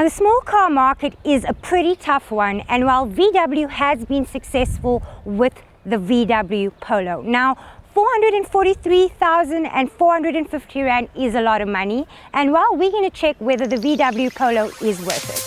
Now, the small car market is a pretty tough one, and while VW has been successful with the VW Polo. Now, 443,450 Rand is a lot of money, and well, we're going to check whether the VW Polo is worth it.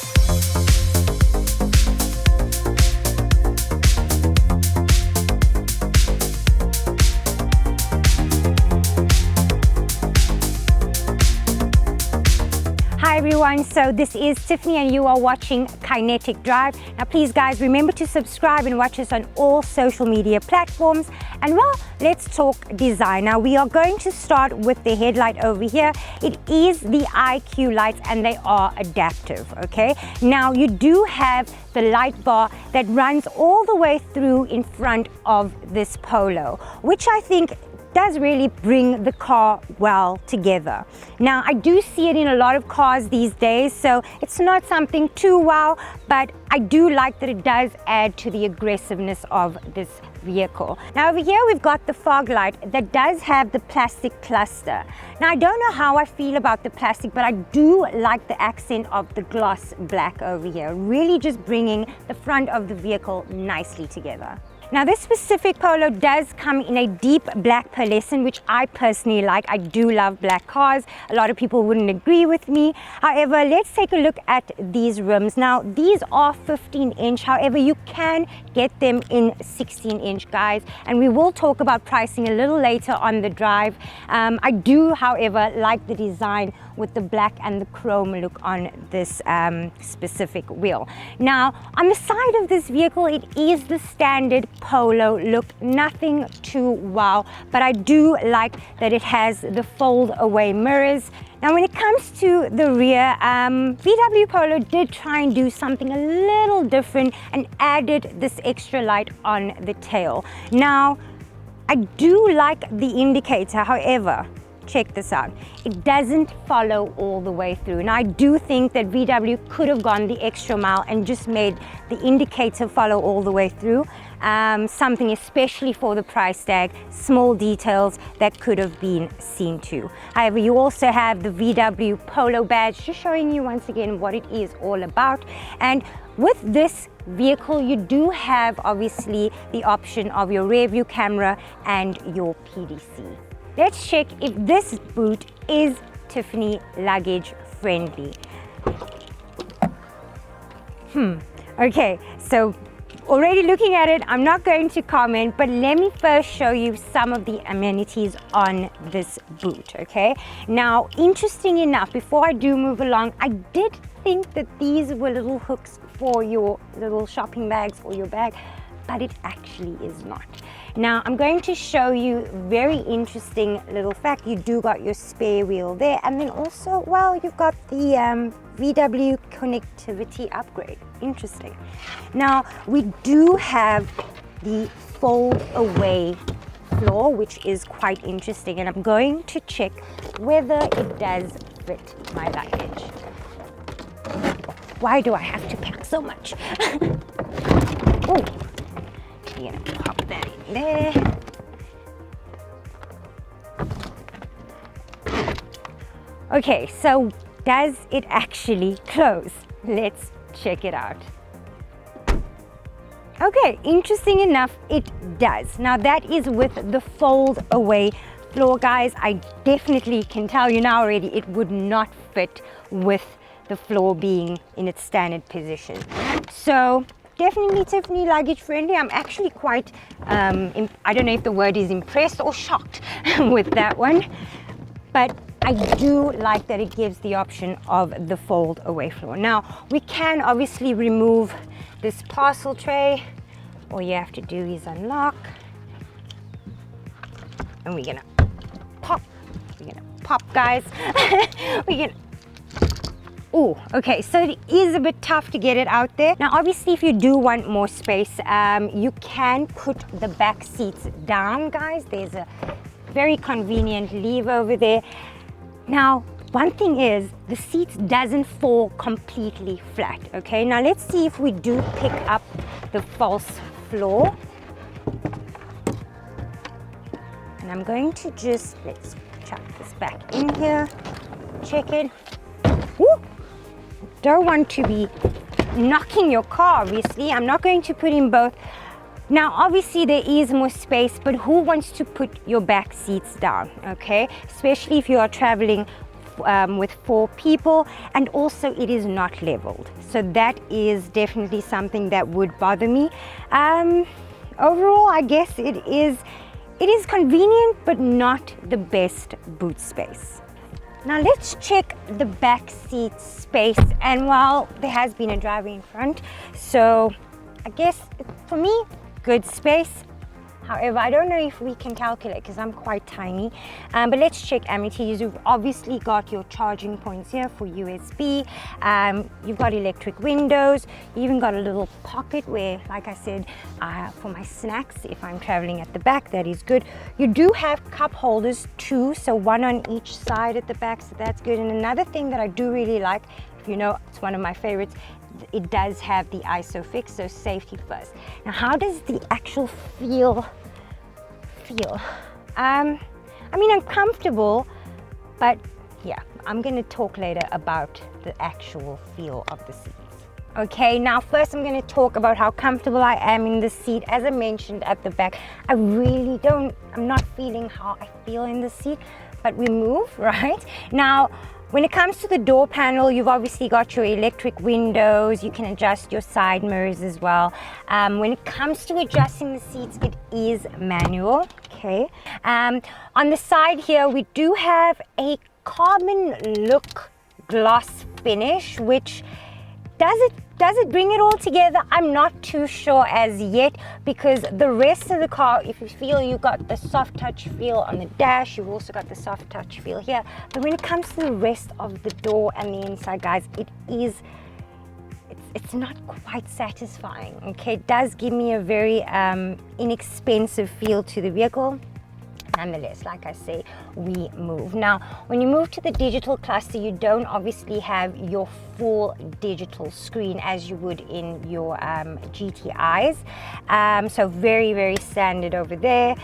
Hi everyone, so this is Tiffany and you are watching Kinetic Drive. Now please guys, remember to subscribe and watch us on all social media platforms. And well, let's talk design. Now we are going to start with the headlight over here. It is the IQ lights and they are adaptive, okay? Now you do have the light bar that runs all the way through in front of this Polo, which I think does really bring the car well together. Now, I do see it in a lot of cars these days, so it's not something too wow, but I do like that it does add to the aggressiveness of this vehicle. Now over here we've got the fog light that does have the plastic cluster. Now I don't know how I feel about the plastic, but I do like the accent of the gloss black over here, really just bringing the front of the vehicle nicely together. Now this specific Polo does come in a deep black pearlescent, which I personally like. I do love black cars. A lot of people wouldn't agree with me. However, let's take a look at these rims. Now these are 15-inch, however you can get them in 16-inch guys, and we will talk about pricing a little later on the drive. I do, however, like the design with the black and the chrome look on this specific wheel. Now on the side of this vehicle, it is the standard Polo look, nothing too wow, but I do like that it has the fold away mirrors. Now when it comes to the rear, VW Polo did try and do something a little different and added this extra light on the tail. Now I do like the indicator, however, check this out, it doesn't follow all the way through. Now I do think that VW could have gone the extra mile and just made the indicator follow all the way through. Something especially for the price tag, small details that could have been seen too. However, you also have the VW Polo badge, just showing you once again what it is all about. And with this vehicle, you do have obviously the option of your rear view camera and your PDC. Let's check if this boot is Tiffany luggage friendly. Okay, so already looking at it, I'm not going to comment, but let me first show you some of the amenities on this boot, okay? Now, interesting enough, before I do move along, I did think that these were little hooks for your little shopping bags or your bag, but it actually is not. Now I'm going to show you very interesting little fact. You do got your spare wheel there, and then also, well, you've got the VW connectivity upgrade. Interesting. Now we do have the fold away floor, which is quite interesting, and I'm going to check whether it does fit my luggage. Why do I have to pack so much? Oh, you're gonna pop that in there. Okay, so does it actually close? Let's check it out. Okay, interesting enough, it does. Now that is with the fold away floor, guys. I definitely can tell you now already it would not fit with the floor being in its standard position. So definitely Tiffany luggage friendly. I'm actually quite, I don't know if the word is impressed or shocked with that one, but I do like that it gives the option of the fold away floor. Now we can obviously remove this parcel tray. All you have to do is unlock, and we're gonna pop. We're gonna pop, guys. We're gonna. Oh, okay, so it is a bit tough to get it out there. Now, obviously, if you do want more space, you can put the back seats down, guys. There's a very convenient lever over there. Now, one thing is, the seats doesn't fall completely flat, okay? Now, let's see if we do pick up the false floor. And I'm going to just, let's chuck this back in here, check it. Woo! don't want to be knocking your car, obviously. I'm not going to put in both. Now, obviously there is more space, but who wants to put your back seats down, okay? Especially if you are traveling with 4 people, and also it is not leveled. So that is definitely something that would bother me. Overall, I guess it is convenient, but not the best boot space. Now let's check the back seat space, and well, there has been a driver in front, so I guess for me, good space. However, I don't know if we can calculate because I'm quite tiny, but let's check amenities. You've obviously got your charging points here for USB. You've got electric windows. You even got a little pocket where, like I said, for my snacks, if I'm traveling at the back, that is good. You do have cup holders too, so one on each side at the back, so that's good. And another thing that I do really like, if you know, it's one of my favorites, it does have the ISOFIX, so safety first. Now, how does the actual feel? I mean, I'm comfortable, but yeah, I'm gonna talk later about the actual feel of the seats. Okay, now first I'm gonna talk about how comfortable I am in the seat. As I mentioned at the back, I'm not feeling how I feel in the seat, but we move, right? Now, when it comes to the door panel, you've obviously got your electric windows. You can adjust your side mirrors as well. When it comes to adjusting the seats, it is manual, okay? On the side here, we do have a carbon look gloss finish, which does it bring it all together? I'm not too sure as yet, because the rest of the car, if you feel, you've got the soft touch feel on the dash, you've also got the soft touch feel here. But when it comes to the rest of the door and the inside, guys, it's not quite satisfying, okay? It does give me a very inexpensive feel to the vehicle. Nonetheless, like I say, we move. Now, when you move to the digital cluster, you don't obviously have your full digital screen as you would in your GTIs. So very, very standard over there.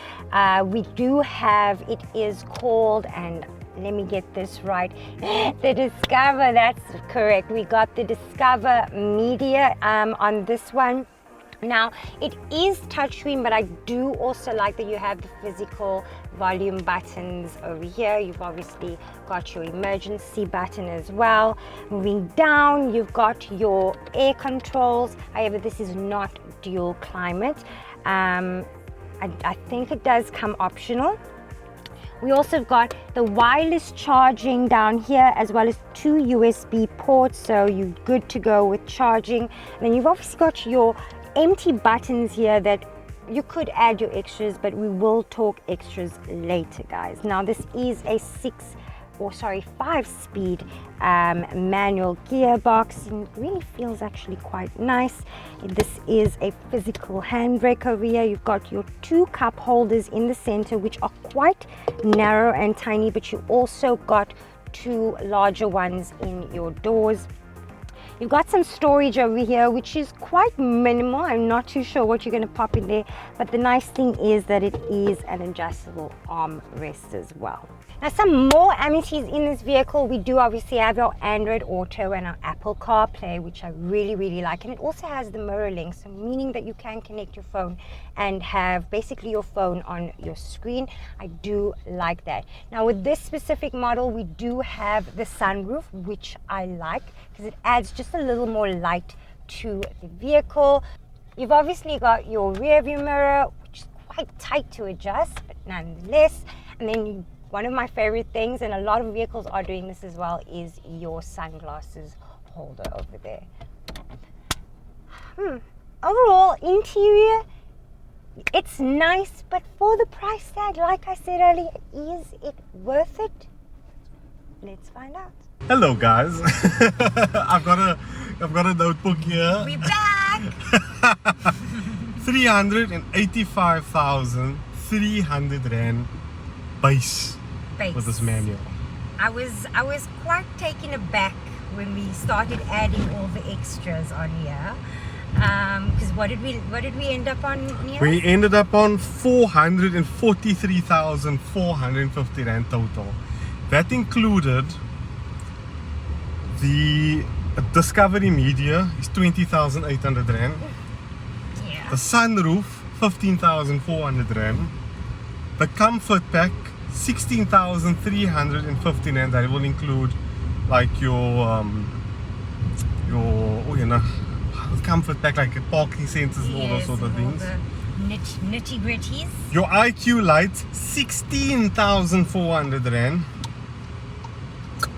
We do have, it is called, and let me get this right, the Discover, that's correct. We got the Discover Media on this one. Now, it is touchscreen, but I do also like that you have the physical volume buttons over here. You've obviously got your emergency button as well. Moving down, you've got your air controls. However, this is not dual climate. I think it does come optional. We also got the wireless charging down here, as well as 2 USB ports, so you're good to go with charging. And then you've obviously got your empty buttons here that you could add your extras, but we will talk extras later, guys. Now, this is a 5-speed manual gearbox, and it really feels actually quite nice. This is a physical handbrake over here. You've got your 2 cup holders in the center, which are quite narrow and tiny, but you also got 2 larger ones in your doors. You've got some storage over here, which is quite minimal. I'm not too sure what you're going to pop in there, but the nice thing is that it is an adjustable armrest as well. Now, some more amenities in this vehicle. We do obviously have our Android Auto and our Apple CarPlay, which I really, really like. And it also has the mirror link, so meaning that you can connect your phone and have basically your phone on your screen. I do like that. Now, with this specific model, we do have the sunroof, which I like because it adds just a little more light to the vehicle. You've obviously got your rear view mirror, which is quite tight to adjust, but nonetheless. And then one of my favorite things, and a lot of vehicles are doing this as well, is your sunglasses holder over there. Overall, interior, it's nice, but for the price tag, like I said earlier, is it worth it? Let's find out. Hello, guys. I've got a notebook here. We're back. 385,300 rand base with this manual. I was quite taken aback when we started adding all the extras on here. Because what did we end up on here? We ended up on 443,450 rand total. That included the Discovery Media is 20,800 rand. Yeah. The sunroof 15,400 rand. The comfort pack 16,350 rand. That will include like your comfort pack, like parking sensors and all those sort of things. Nitty gritties. Your IQ lights 16,400 rand.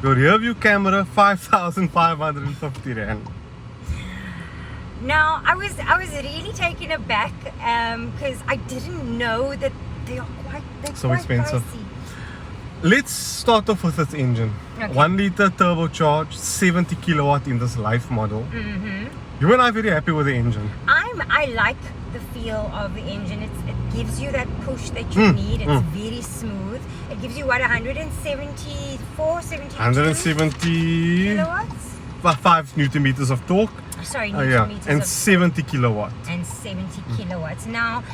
Your rear view camera 5,550 rand. Now I was really taken aback because I didn't know that they are quite expensive. Pricey. Let's start off with its engine. Okay. 1 liter turbocharged, 70 kilowatt in this life model. You and I are very happy with the engine. I like the feel of the engine. It gives you that push that you need. It's very smooth. It gives you what, 174, 72 170 kilowatts? 5 newton meters of torque. Sorry, newton meters and of 70 kilowatt. and 70 kilowatts. Now,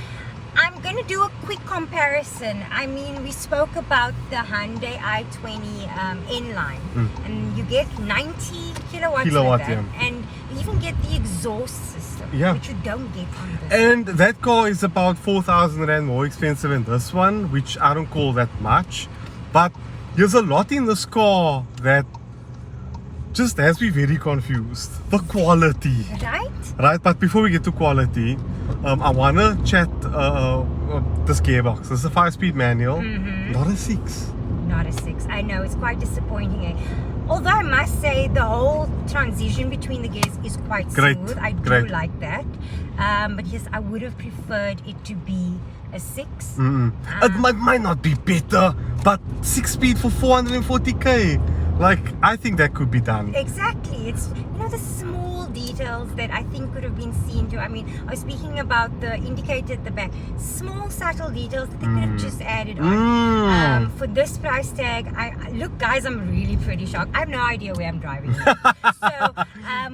I'm going to do a quick comparison. I mean, we spoke about the Hyundai i20 N-Line, and you get 90 kilowatts with that, and you even get the exhaust system, which you don't get on this. And that car is about 4,000 rand more expensive than this one, which I don't call that much. But there's a lot in this car that just has me very confused. The quality. Right, but before we get to quality, I want to chat this gearbox. This is a 5-speed manual, not a 6. Not a 6. I know, it's quite disappointing. Although I must say the whole transition between the gears is quite smooth. I do like that. But yes, I would have preferred it to be a 6. It might not be better, but 6-speed for 440k. Like, I think that could be done. Exactly. It's, the small details that I think could have been seen to. I mean, I was speaking about the indicator at the back. Small, subtle details that they could have just added on. For this price tag, look, guys, I'm really pretty shocked. I have no idea where I'm driving. So,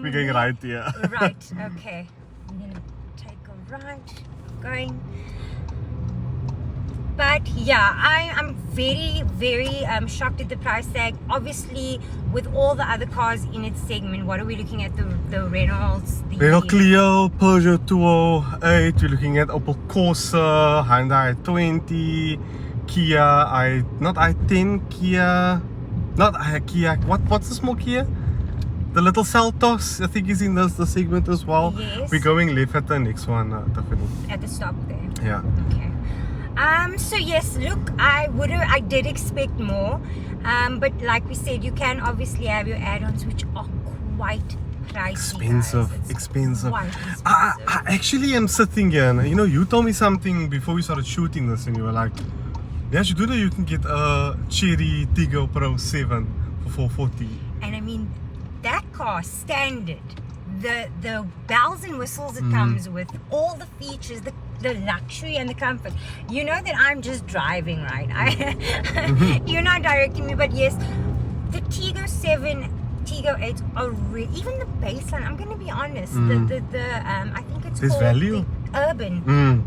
we're going right here. Right, okay. I'm going to take a right. Going. But yeah, I'm very, very shocked at the price tag. Obviously, with all the other cars in its segment, what are we looking at? The Renaults, the Renault Clio, Peugeot 208. We're looking at Opel Corsa, Hyundai i20, Kia Kia. What's the small Kia? The little Seltos, I think, is in the segment as well. Yes. We're going left at the next one, definitely. At the stop there. Yeah. Okay. So yes, look, I did expect more, but like we said, you can obviously have your add-ons, which are quite pricey. Expensive. Quite expensive. I actually am sitting here, and you told me something before we started shooting this, and you were like, yes, you do know you can get a Cherry Tiggo Pro 7 for 440. And I mean, that car standard, the bells and whistles it comes with, all the features, the luxury and the comfort. You know that I'm just driving, right? You're not directing me, but yes, the Tiggo 7, Tiggo 8 are even the baseline. I'm going to be honest. I think it's called value. The Urban.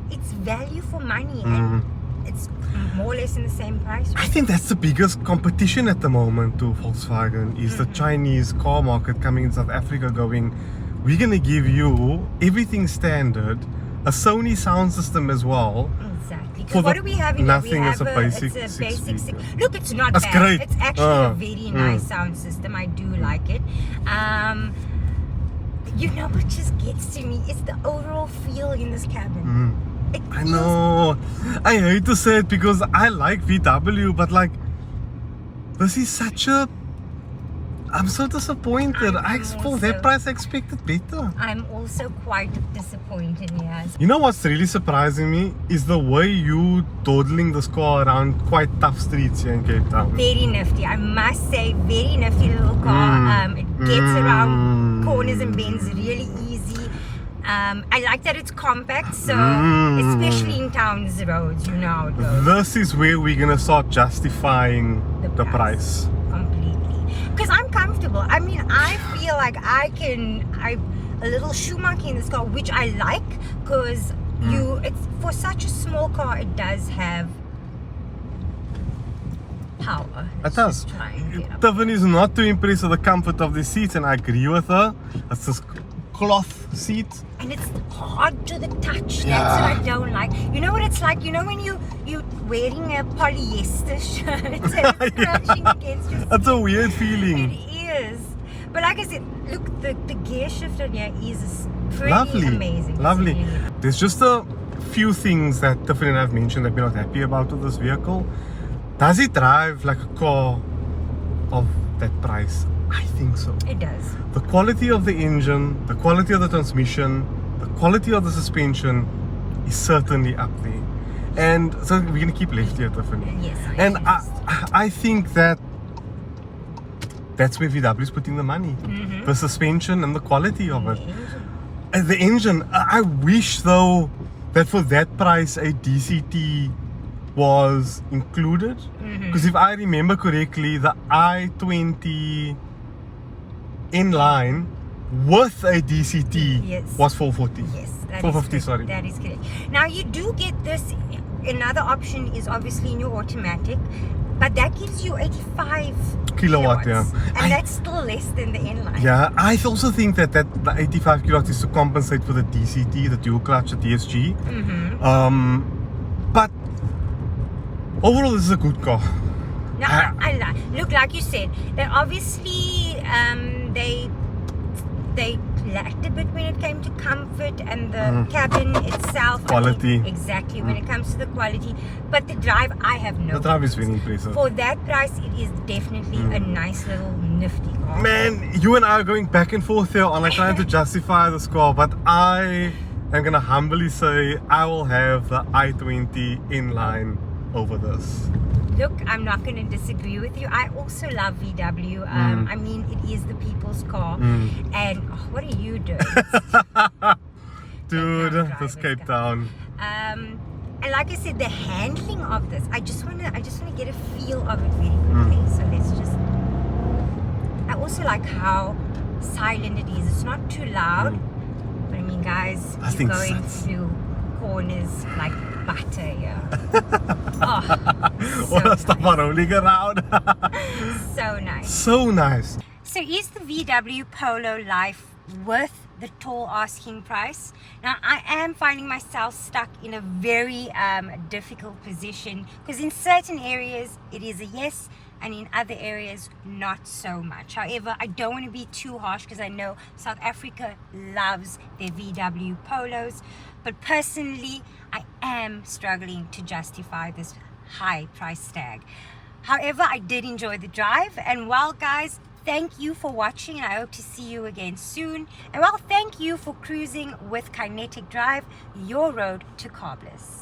It's value for money, and it's more or less in the same price. I think that's the biggest competition at the moment to Volkswagen is the Chinese car market coming in South Africa, going, we're going to give you everything standard, a Sony sound system as well. Exactly. Because what do we have in nothing here? It's a basic Look, it's not That's bad. great. It's actually a very nice sound system. I do like it. What just gets to me is the overall feel in this cabin. I know. I hate to say it because I like VW, but like, this is such a... I'm so disappointed. For that price, I expected better. I'm also quite disappointed, yes. You know what's really surprising me is the way you dawdling this car around quite tough streets here in Cape Town. Very nifty, I must say. Very nifty little car. It gets around corners and bends really easy. I like that it's compact, so especially in towns roads, you know how it goes. This is where we're gonna start justifying the price. Completely. Because I'm comfortable. I mean, I feel like I'm a little shoe monkey in this car, which I like, because it's for such a small car, it does have power. It Let's does. just try and get up. Tiffany's not too impressed with the comfort of the seats, and I agree with her. It's this cloth seat. And it's hard to the touch. Yeah. That's what I don't like. You know what it's like? You know when you're wearing a polyester shirt and it's crunching against your It's a skin? weird feeling. It is. But like I said, look, the gear shift on here is pretty Lovely. amazing. It's Lovely. really- There's just a few things that Tiffany and I have mentioned that we're not happy about with this vehicle. Does it drive like a car of that price? I think so. It does. The quality of the engine, the quality of the transmission, the quality of the suspension is certainly up there. And so we're gonna keep left here, Tiffany. Yes, And yes. I think that that's where VW is putting the money. The suspension and the quality of it. And the engine, I wish though that for that price a DCT was included. Because if I remember correctly, the i20 inline with a DCT Yes. was 440. Yes, that 450, is correct. sorry. That is correct. Now you do get this. Another option is obviously in your automatic, but that gives you 85 Kilowatt, kilowatts, yeah. and that's still less than the inline. Yeah, I also think that the 85 kilowatts is to compensate for the DCT, the dual clutch, the DSG. But overall, this is a good car. No, I look, like you said, they obviously they lacked a bit when it came to comfort and the cabin itself. Quality. Exactly, when it comes to the quality. But the drive, I have no The drive is problems. very impressive. For that price, it is definitely a nice little nifty car. Man, you and I are going back and forth here on like trying to justify this car, but I am gonna humbly say I will have the i20 inline over this. Look, I'm not going to disagree with you. I also love VW. I mean, it is the people's car. And what are you doing? Dude, Cape Town this drivers Cape go. Town. And like I said, the handling of this, I just want to get a feel of it very quickly. So let's just. I also like how silent it is. It's not too loud, but I mean, guys, I you're think going so. through corners like butter here. Oh, What so a stuff are rolling around. so nice. So nice. So is the VW Polo Life worth the tall asking price? Now I am finding myself stuck in a very difficult position, because in certain areas it is a yes, and in other areas not so much. However, I don't want to be too harsh, because I know South Africa loves their VW Polos, but personally I am struggling to justify this high price tag. However, I did enjoy the drive, and well guys, thank you for watching, and I hope to see you again soon. And well, thank you for cruising with Kinetic Drive, your road to Carbliss.